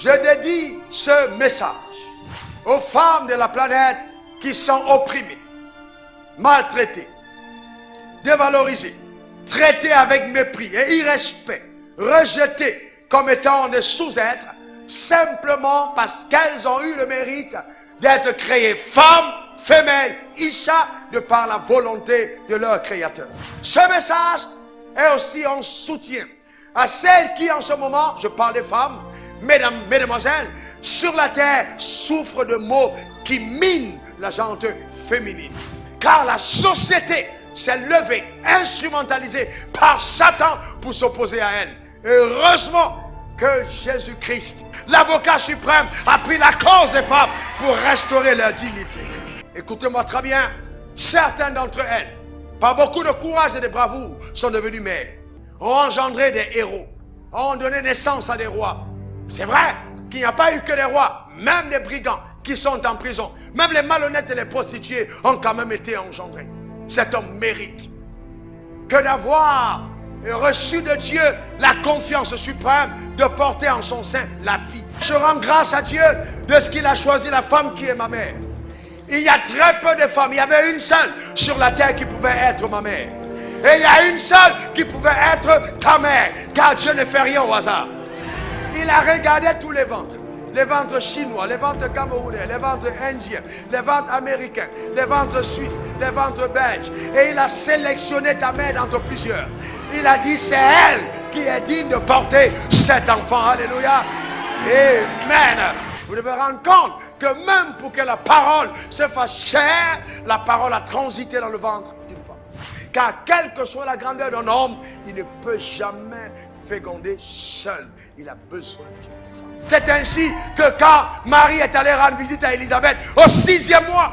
Je dédie ce message aux femmes de la planète qui sont opprimées, maltraitées, dévalorisées, traitées avec mépris et irrespect, rejetées comme étant des sous-êtres, simplement parce qu'elles ont eu le mérite d'être créées femmes, femelles, Isha, de par la volonté de leur Créateur. Ce message est aussi en soutien à celles qui en ce moment, je parle des femmes, mesdames, mesdemoiselles, sur la terre souffrent de maux qui minent la gente féminine. Car la société s'est levée, instrumentalisée par Satan pour s'opposer à elle. Et heureusement que Jésus-Christ, l'avocat suprême, a pris la cause des femmes pour restaurer leur dignité. Écoutez-moi très bien, certaines d'entre elles, par beaucoup de courage et de bravoure, sont devenues mères, ont engendré des héros, ont donné naissance à des rois. C'est vrai qu'il n'y a pas eu que des rois, même des brigands qui sont en prison, même les malhonnêtes et les prostituées ont quand même été engendrés. Cet homme mérite que d'avoir reçu de Dieu la confiance suprême de porter en son sein la vie. Je rends grâce à Dieu de ce qu'il a choisi la femme qui est ma mère. Il y a très peu de femmes, il y avait une seule sur la terre qui pouvait être ma mère. Et il y a une seule qui pouvait être ta mère, car Dieu ne fait rien au hasard. Il a regardé tous les ventres chinois, les ventres camerounais, les ventres indiens, les ventres américains, les ventres suisses, les ventres belges. Et il a sélectionné ta mère d'entre plusieurs. Il a dit, c'est elle qui est digne de porter cet enfant. Alléluia. Amen. Vous devez rendre compte que même pour que la parole se fasse chair, la parole a transité dans le ventre d'une femme. Car quelle que soit la grandeur d'un homme, il ne peut jamais féconder seul. Il a besoin d'une femme. C'est ainsi que quand Marie est allée rendre visite à Élisabeth au 6e mois.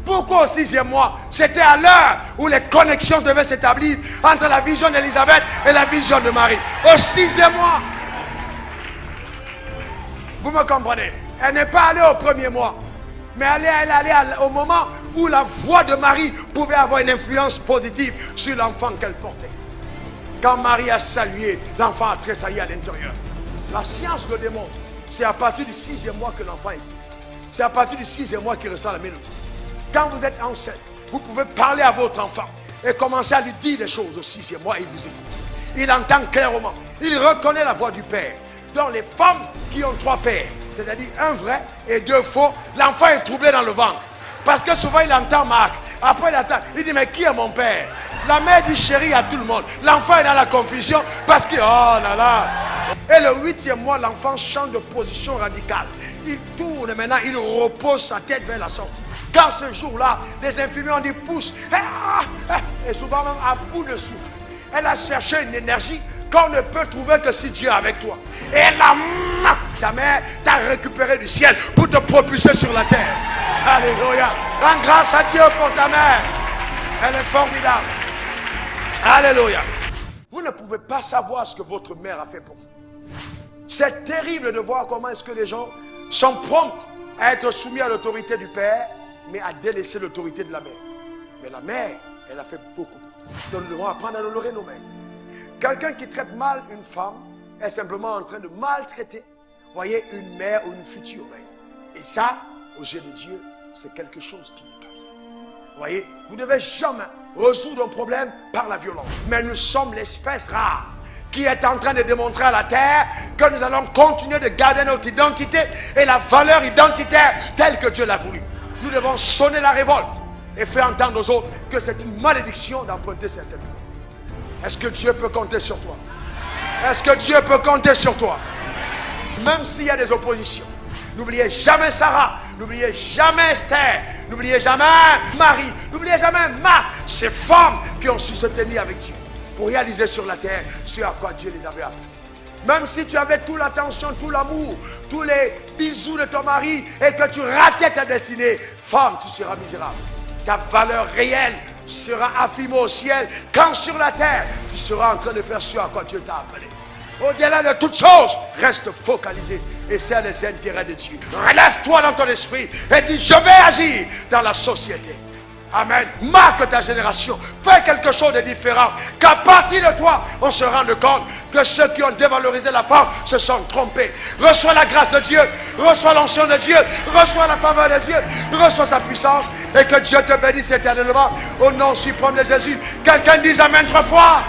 Pourquoi au 6e mois? C'était à l'heure où les connexions devaient s'établir entre la vision d'Élisabeth et la vision de Marie. Au 6e mois. Vous me comprenez? Elle n'est pas allée au 1er mois. Mais elle est allée au moment où la voix de Marie pouvait avoir une influence positive sur l'enfant qu'elle portait. Quand Marie a salué, l'enfant a tressailli à l'intérieur. La science le démontre. C'est à partir du 6e mois que l'enfant écoute. C'est à partir du 6e mois qu'il ressent la mélodie. Quand vous êtes enceinte, vous pouvez parler à votre enfant et commencer à lui dire des choses au 6e mois et il vous écoute. Il entend clairement. Il reconnaît la voix du Père. Donc les femmes qui ont 3 pères, c'est-à-dire un vrai et 2 faux, l'enfant est troublé dans le ventre. Parce que souvent il entend Marc. Après il attend. Il dit, mais qui est mon père? La mère dit chérie à tout le monde. L'enfant est dans la confusion parce que, oh là là. Et le 8e mois, l'enfant change de position radicale. Il tourne maintenant, il repose sa tête vers la sortie. Quand ce jour-là, les infirmiers ont dit pousse. Et souvent même à bout de souffle. Elle a cherché une énergie qu'on ne peut trouver que si Dieu est avec toi. Et ta mère t'a récupéré du ciel pour te propulser sur la terre. Alléluia. Rends grâce à Dieu pour ta mère. Elle est formidable. Alléluia. Vous ne pouvez pas savoir ce que votre mère a fait pour vous. C'est terrible de voir comment est-ce que les gens sont prompts à être soumis à l'autorité du Père, mais à délaisser l'autorité de la mère. Mais la mère, elle a fait beaucoup. Donc nous devons apprendre à honorer nos mères. Quelqu'un qui traite mal une femme est simplement en train de maltraiter, voyez, une mère ou une future mère. Et ça, aux yeux de Dieu, c'est quelque chose qui n'est pas bien. Voyez, vous ne devez jamais résoudre un problème par la violence. Mais nous sommes l'espèce rare qui est en train de démontrer à la terre que nous allons continuer de garder notre identité et la valeur identitaire telle que Dieu l'a voulu. Nous devons sonner la révolte et faire entendre aux autres que c'est une malédiction d'emprunter certaines fois. Est-ce que Dieu peut compter sur toi? Est-ce que Dieu peut compter sur toi? Même s'il y a des oppositions. N'oubliez jamais Sarah, n'oubliez jamais Esther, n'oubliez jamais Marie, n'oubliez jamais Marc. Ces femmes qui ont su se tenir avec Dieu pour réaliser sur la terre ce à quoi Dieu les avait appelés. Même si tu avais toute l'attention, tout l'amour, tous les bisous de ton mari et que tu ratais ta destinée, femme, tu seras misérable. Ta valeur réelle sera affirmée au ciel quand sur la terre, tu seras en train de faire ce à quoi Dieu t'a appelé. Au-delà de toutes choses, reste focalisé et c'est les intérêts de Dieu. Relève-toi dans ton esprit et dis, je vais agir dans la société Amen. Marque ta génération. Fais quelque chose de différent. Qu'à partir de toi, on se rende compte que ceux qui ont dévalorisé la femme se sont trompés. Reçois la grâce de Dieu. Reçois l'onction de Dieu. Reçois la faveur de Dieu. Reçois sa puissance. Et que Dieu te bénisse éternellement. Au nom suprême de Jésus. Quelqu'un dise Amen 3 fois.